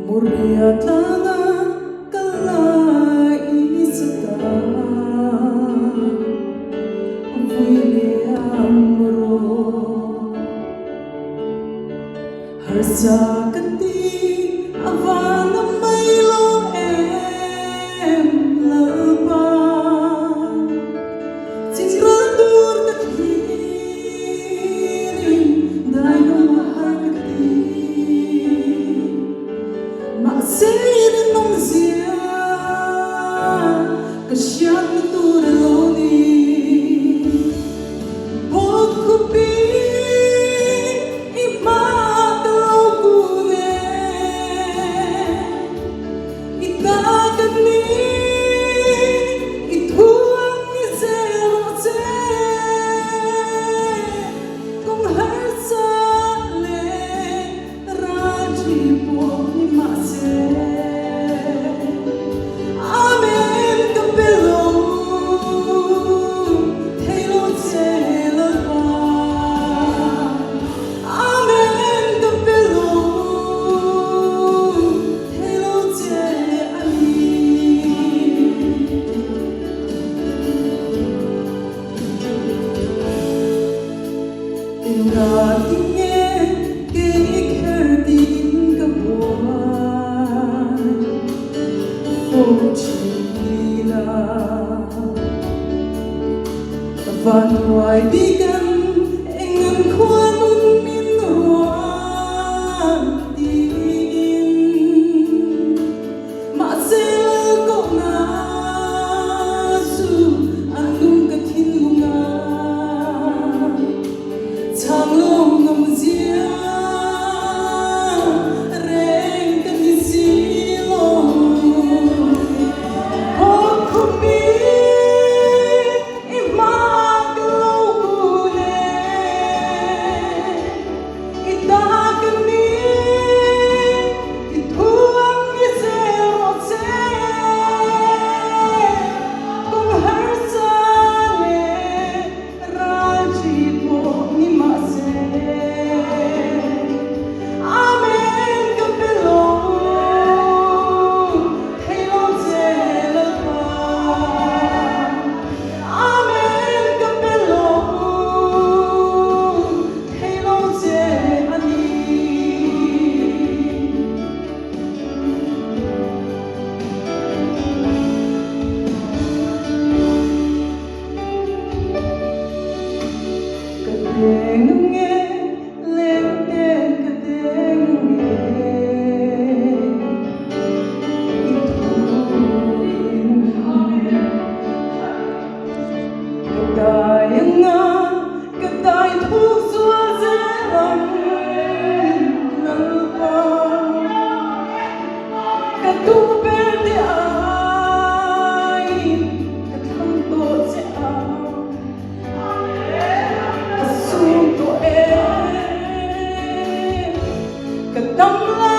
Muriatana kalai isata Vile amro Harsakati avana mailo em laba Tingradur katiri Dayo mahakati Maksir nong zia Kasyat na turaloni Pagkupi Imatalaw kude Itagat ni Ituang ni Zerote Kung harsale Raji po ni Mase Amen kapelo Halo Zelaba Amen kapelo Halo Ze Ali Tinggatingnya Kikhertin kabuan Chila Vanway digan Engan kwanun minuan Diin Masil ko na Su Anong katinungan Tanglong ng zia Reng kanisilo Don't